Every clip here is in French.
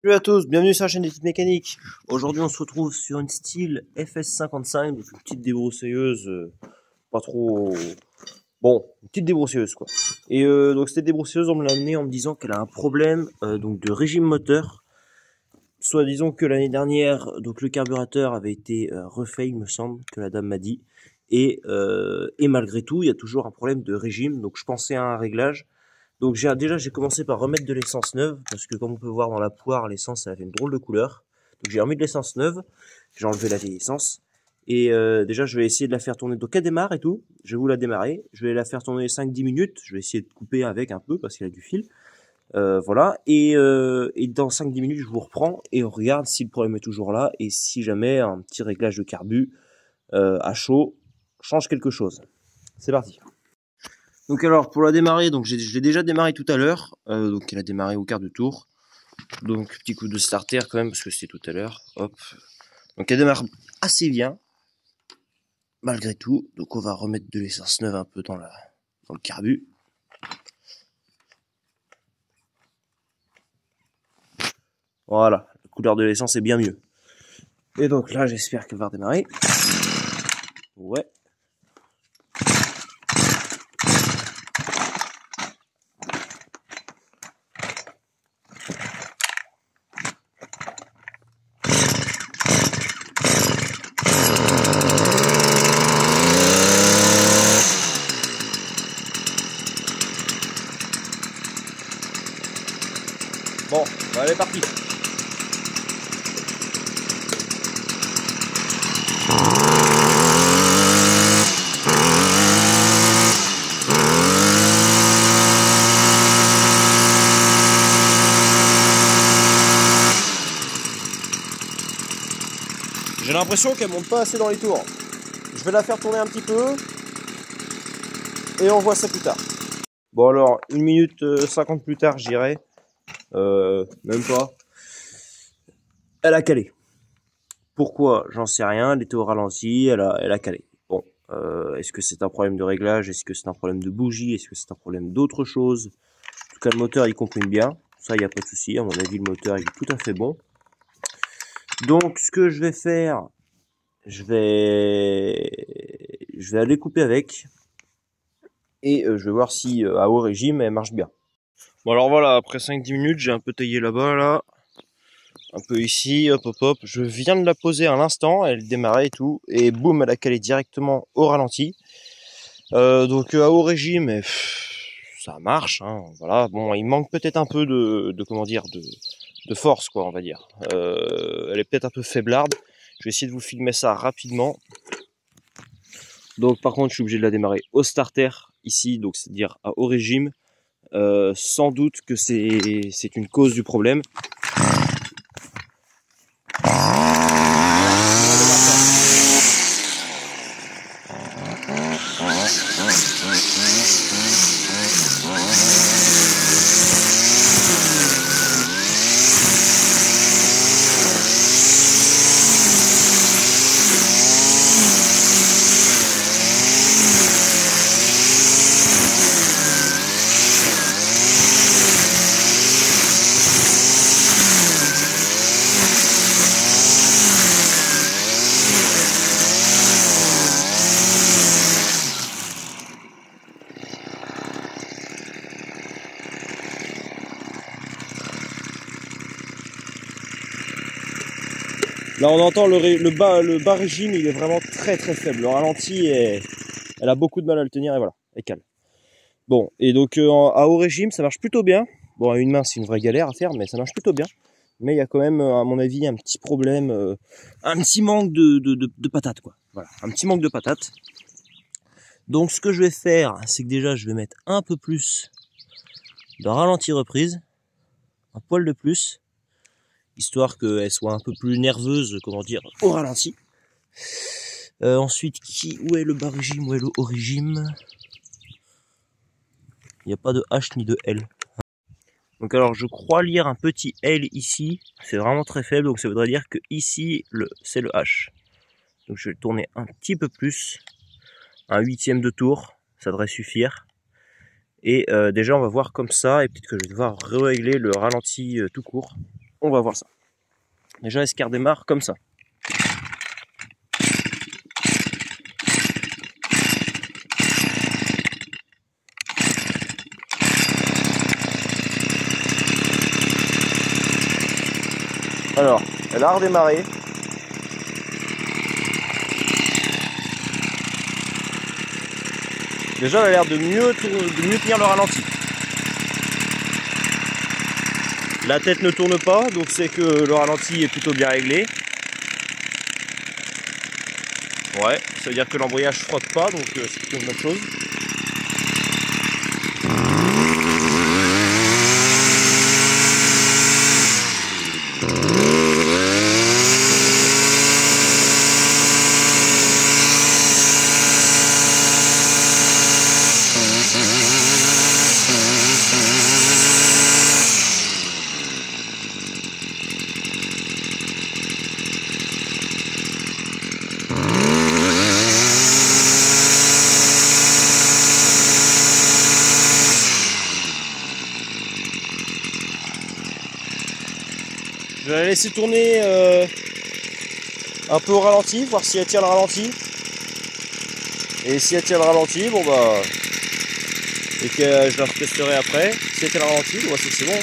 Salut à tous, bienvenue sur la chaîne des petites mécaniques. Aujourd'hui on se retrouve sur une style FS55, donc une petite débroussailleuse, pas trop... Bon, une petite débroussailleuse quoi. Et donc cette débroussailleuse on me l'a amenée en me disant qu'elle a un problème donc de régime moteur. Soit disons que l'année dernière, donc le carburateur avait été refait, il me semble, que la dame m'a dit. Et malgré tout, il y a toujours un problème de régime, donc je pensais à un réglage. Donc j'ai commencé par remettre de l'essence neuve, parce que comme on peut voir dans la poire, l'essence elle avait une drôle de couleur. Donc j'ai remis de l'essence neuve, j'ai enlevé la vieille essence, et déjà je vais essayer de la faire tourner. Donc elle démarre et tout, je vais vous la démarrer, je vais la faire tourner 5-10 minutes, je vais essayer de couper avec un peu, parce qu'il y a du fil. Voilà, et dans 5-10 minutes je vous reprends, et on regarde si le problème est toujours là, et si jamais un petit réglage de carbu à chaud change quelque chose. C'est parti. Donc alors pour la démarrer, donc je l'ai déjà démarré tout à l'heure, donc elle a démarré au quart de tour. Donc petit coup de starter quand même parce que c'était tout à l'heure. Hop. Donc elle démarre assez bien malgré tout. Donc on va remettre de l'essence neuve un peu dans le carbu. Voilà, la couleur de l'essence est bien mieux. Et donc là j'espère qu'elle va redémarrer. Ouais. Bon, bah elle est partie. J'ai l'impression qu'elle monte pas assez dans les tours. Je vais la faire tourner un petit peu et on voit ça plus tard. Bon alors, 1 minute 50 plus tard, j'irai. Même pas. Elle a calé. Pourquoi? J'en sais rien. Elle était au ralenti, elle a calé. Bon, est-ce que c'est un problème de réglage? Est-ce que c'est un problème de bougie? Est-ce que c'est un problème d'autre chose? En tout cas, le moteur, il comprime bien. Ça, il n'y a pas de souci. À mon avis, le moteur, il est tout à fait bon. Donc, ce que je vais faire, je vais aller couper avec. Et je vais voir si à haut régime, elle marche bien. Bon, alors voilà, après 5-10 minutes, j'ai un peu taillé là-bas, là. Un peu ici, hop hop hop, je viens de la poser à l'instant, elle démarrait et tout, et boum, elle a calé directement au ralenti. Donc à haut régime, ça marche, hein, voilà. Bon, il manque peut-être un peu de comment dire, de force, quoi, on va dire. Elle est peut-être un peu faiblarde. Je vais essayer de vous filmer ça rapidement. Donc par contre, je suis obligé de la démarrer au starter ici, donc c'est-à-dire à haut régime. Sans doute que c'est une cause du problème. Là on entend le bas régime, il est vraiment très très faible. Le ralenti, elle a beaucoup de mal à le tenir et voilà, elle calme. Bon, et donc à haut régime, ça marche plutôt bien. Bon, à une main, c'est une vraie galère à faire, mais ça marche plutôt bien. Mais il y a quand même, à mon avis, un petit problème, un petit manque de patates, quoi. Voilà, un petit manque de patates. Donc ce que je vais faire, c'est que déjà, je vais mettre un peu plus de ralenti reprise, un poil de plus, histoire qu'elle soit un peu plus nerveuse, comment dire, au ralenti. Ensuite, où est le bas régime, où est le haut régime? Il n'y a pas de H ni de L. Donc alors je crois lire un petit L ici, c'est vraiment très faible, donc ça voudrait dire que ici c'est le H. Donc je vais le tourner un petit peu plus, un 1/8 de tour, ça devrait suffire. Et déjà on va voir comme ça, et peut-être que je vais devoir régler le ralenti tout court. on va voir ça. Déjà, est-ce qu'elle redémarre comme ça? Alors, elle a redémarré. Déjà, elle a l'air de mieux tenir le ralenti. La tête ne tourne pas, donc c'est que le ralenti est plutôt bien réglé. Ouais, ça veut dire que l'embrayage frotte pas, donc c'est plutôt une bonne chose. Je vais la laisser tourner un peu au ralenti, voir si elle tient le ralenti. Et si elle tient le ralenti, bon bah... et que je la retesterai après. Si elle tient le ralenti, bon, c'est bon.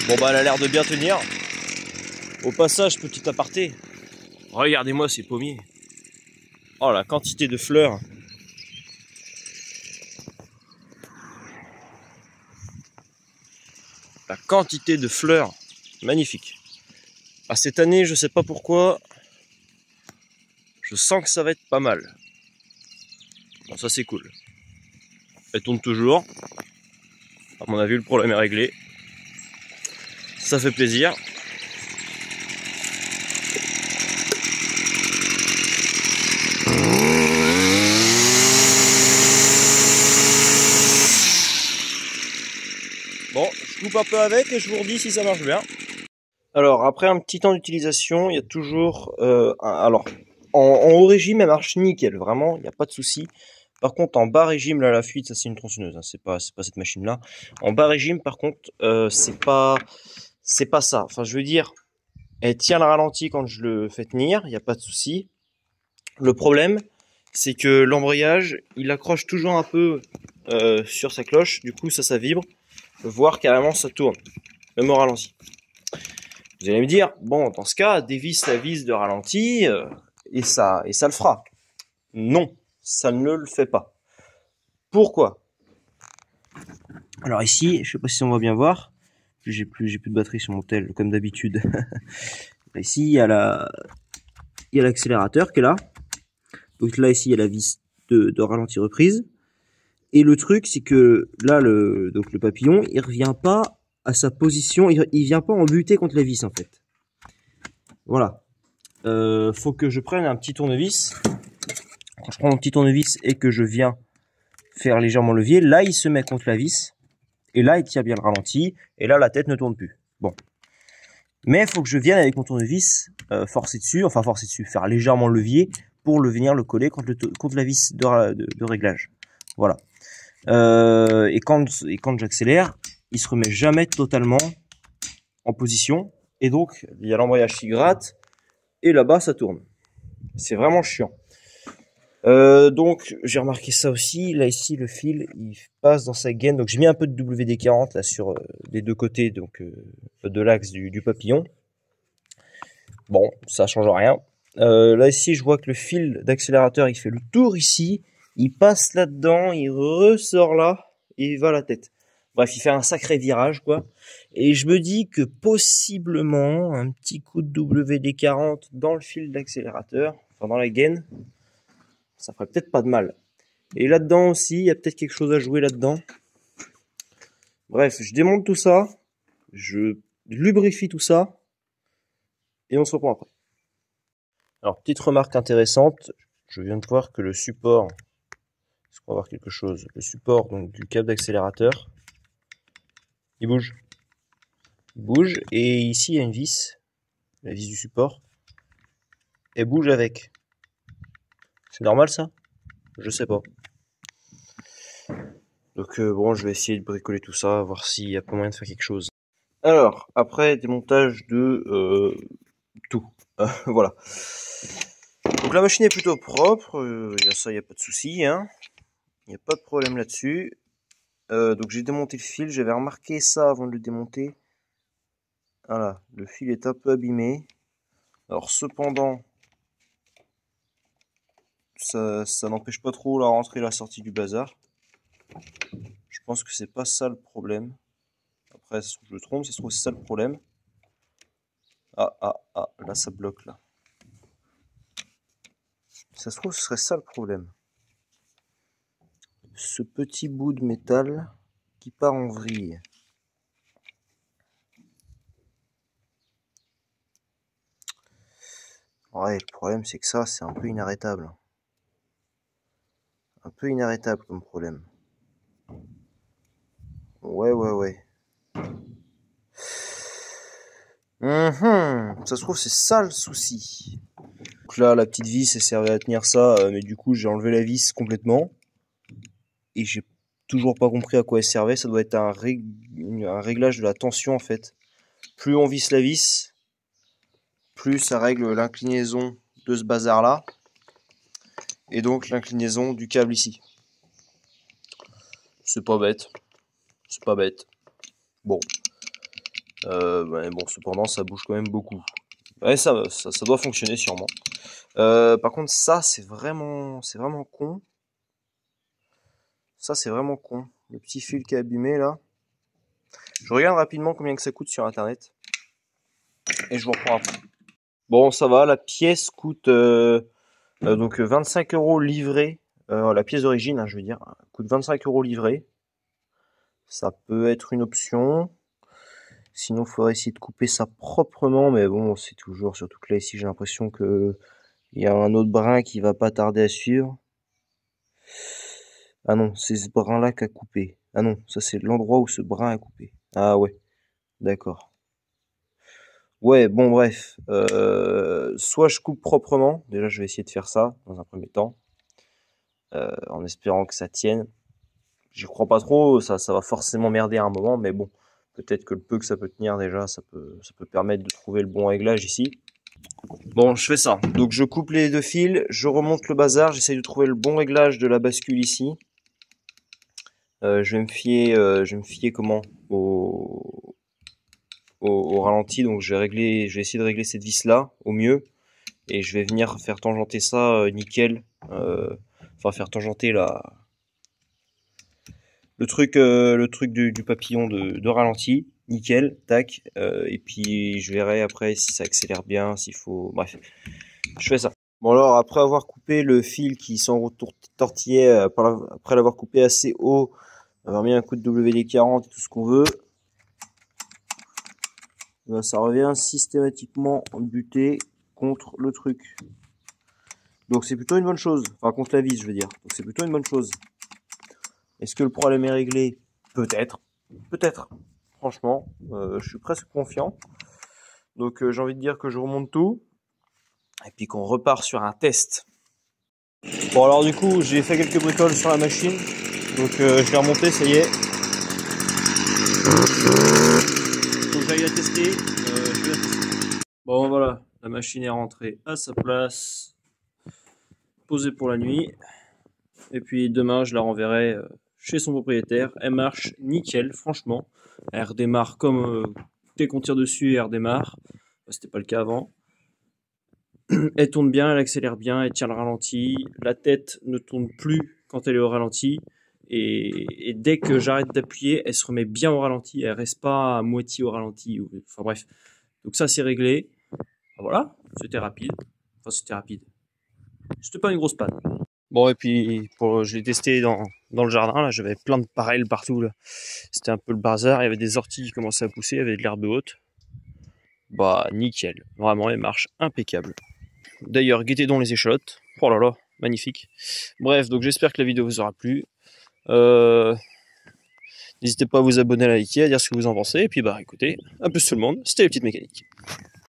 Bon bah elle a l'air de bien tenir. Au passage, petit aparté, regardez-moi ces pommiers. Oh la quantité de fleurs. La quantité de fleurs. Magnifique. Ah, cette année, je sais pas pourquoi, je sens que ça va être pas mal. Bon, ça c'est cool. Elle tourne toujours. À mon avis, le problème est réglé. Ça fait plaisir. Bon, je coupe un peu avec et je vous redis si ça marche bien. Alors, après un petit temps d'utilisation, il y a toujours... alors, en haut régime, elle marche nickel, vraiment, il n'y a pas de souci. Par contre, en bas régime, là, la fuite, ça c'est une tronçonneuse, hein, c'est pas cette machine-là. En bas régime, par contre, c'est pas ça. Enfin, je veux dire, elle tient le ralenti quand je le fais tenir, il n'y a pas de souci. Le problème, c'est que l'embrayage, il accroche toujours un peu sur sa cloche, du coup ça vibre, voire carrément ça tourne, même au ralenti. Vous allez me dire, bon, dans ce cas, dévisse la vis de ralenti et ça le fera. Non, ça ne le fait pas. Pourquoi? Alors ici, je sais pas si on va bien voir, j'ai plus de batterie sur mon tel comme d'habitude. Ici, il y a l'accélérateur qui est là. Donc là, ici, il y a la vis de ralenti reprise. Et le truc, c'est que là, le papillon, il revient pas à sa position, il vient pas en buter contre la vis, en fait. Voilà. Faut que je prenne un petit tournevis. Quand je prends mon petit tournevis et que je viens faire légèrement le levier, là, il se met contre la vis. Et là, il tient bien le ralenti. Et là, la tête ne tourne plus. Bon. Mais il faut que je vienne avec mon tournevis forcer dessus, faire légèrement le levier pour venir le coller contre la vis de réglage. Voilà. Et quand j'accélère, il se remet jamais totalement en position. Et donc, il y a l'embrayage qui gratte. Et là-bas, ça tourne. C'est vraiment chiant. Donc, j'ai remarqué ça aussi. Là, ici, le fil, il passe dans sa gaine. Donc, j'ai mis un peu de WD-40 là sur les deux côtés donc de l'axe du papillon. Bon, ça change rien. Là, ici, je vois que le fil d'accélérateur, il fait le tour ici. Il passe là-dedans, il ressort là, et il va à la tête. Bref, il fait un sacré virage, quoi. Et je me dis que possiblement, un petit coup de WD-40 dans le fil d'accélérateur, enfin dans la gaine, ça ferait peut-être pas de mal. Et là-dedans aussi, il y a peut-être quelque chose à jouer là-dedans. Bref, je démonte tout ça, je lubrifie tout ça, et on se reprend après. Alors, petite remarque intéressante, je viens de voir que le support, est-ce qu'on va voir quelque chose? Le support donc, du câble d'accélérateur, il bouge. Il bouge, et ici il y a une vis, la vis du support, elle bouge avec. C'est normal ça? Je sais pas. Donc bon, je vais essayer de bricoler tout ça, voir s'il y a pas moyen de faire quelque chose. Alors, après démontage de tout. Voilà. Donc la machine est plutôt propre, y a ça, il n'y a pas de souci, hein. Il n'y a pas de problème là-dessus. Donc j'ai démonté le fil, j'avais remarqué ça avant de le démonter. Voilà, le fil est un peu abîmé. Alors cependant, ça n'empêche pas trop la rentrée et la sortie du bazar. Je pense que c'est pas ça le problème. Après, ça se trouve, je me trompe, ça se trouve c'est ça le problème. Ah, là ça bloque là. Ça se trouve ce serait ça le problème. Ce petit bout de métal qui part en vrille. Ouais, le problème c'est que ça c'est un peu inarrêtable. Un peu inarrêtable comme problème. Ouais. Ça se trouve c'est ça le souci. Donc là la petite vis elle servait à tenir ça, mais du coup j'ai enlevé la vis complètement. Et j'ai toujours pas compris à quoi elle servait. Ça doit être un réglage de la tension en fait. Plus on visse la vis, plus ça règle l'inclinaison de ce bazar là. Et donc l'inclinaison du câble ici. C'est pas bête. C'est pas bête. Bon. Bon, cependant ça bouge quand même beaucoup. Ouais, ça doit fonctionner sûrement. Par contre ça c'est vraiment con. Ça c'est vraiment con. Le petit fil qui est abîmé là. Je regarde rapidement combien que ça coûte sur internet. Et je vous reprends après. Bon, ça va, la pièce coûte donc 25 € livré. La pièce d'origine, hein, je veux dire, coûte 25 € livré. Ça peut être une option. Sinon, il faudrait essayer de couper ça proprement, mais bon, c'est toujours, surtout que là, ici, j'ai l'impression que il y a un autre brin qui va pas tarder à suivre. Ah non, c'est ce brin-là qu'a coupé. Ah non, ça c'est l'endroit où ce brin a coupé. Ah ouais, d'accord. Ouais, bon bref, soit je coupe proprement, déjà je vais essayer de faire ça dans un premier temps, en espérant que ça tienne. J'y crois pas trop, ça va forcément merder à un moment, mais bon, peut-être que le peu que ça peut tenir déjà, ça peut permettre de trouver le bon réglage ici. Bon, je fais ça. Donc je coupe les deux fils, je remonte le bazar, j'essaye de trouver le bon réglage de la bascule ici. Je vais me fier comment au ralenti, donc je vais essayer de régler cette vis là au mieux, et je vais venir faire tangenter ça nickel, enfin faire tangenter le truc du papillon de ralenti, nickel, tac, et puis je verrai après si ça accélère bien, s'il faut, bref, je fais ça. Bon alors après avoir coupé le fil qui s'entortillait, après l'avoir coupé assez haut, avoir mis un coup de WD-40 et tout ce qu'on veut, ben, ça revient systématiquement buté contre le truc. Donc c'est plutôt une bonne chose. Enfin contre la vis je veux dire. Donc c'est plutôt une bonne chose. Est-ce que le problème est réglé? Peut-être. Peut-être. Franchement, je suis presque confiant. Donc j'ai envie de dire que je remonte tout. Et puis qu'on repart sur un test. Bon alors du coup j'ai fait quelques bricoles sur la machine. Donc je vais remonter, ça y est. Faut que j'aille la tester. Je vais la tester. Bon voilà, la machine est rentrée à sa place. Posée pour la nuit. Et puis demain je la renverrai chez son propriétaire. Elle marche nickel, franchement. Elle redémarre comme dès qu'on tire dessus, elle redémarre. C'était pas le cas avant. Elle tourne bien, elle accélère bien, elle tient le ralenti. La tête ne tourne plus quand elle est au ralenti. Et dès que j'arrête d'appuyer, elle se remet bien au ralenti. Elle reste pas à moitié au ralenti. Enfin bref. Donc ça c'est réglé. Voilà, c'était rapide. Enfin c'était rapide. C'était pas une grosse panne. Bon, et puis je l'ai testé dans le jardin, là, j'avais plein de parelles partout, là. C'était un peu le bazar, il y avait des orties qui commençaient à pousser, il y avait de l'herbe haute. Bah, nickel. Vraiment, elle marche impeccable. D'ailleurs, guettez donc les échalotes. Oh là là, magnifique. Bref, donc j'espère que la vidéo vous aura plu. N'hésitez pas à vous abonner, à liker, à dire ce que vous en pensez. Et puis bah écoutez, à plus tout le monde, c'était les petites mécaniques.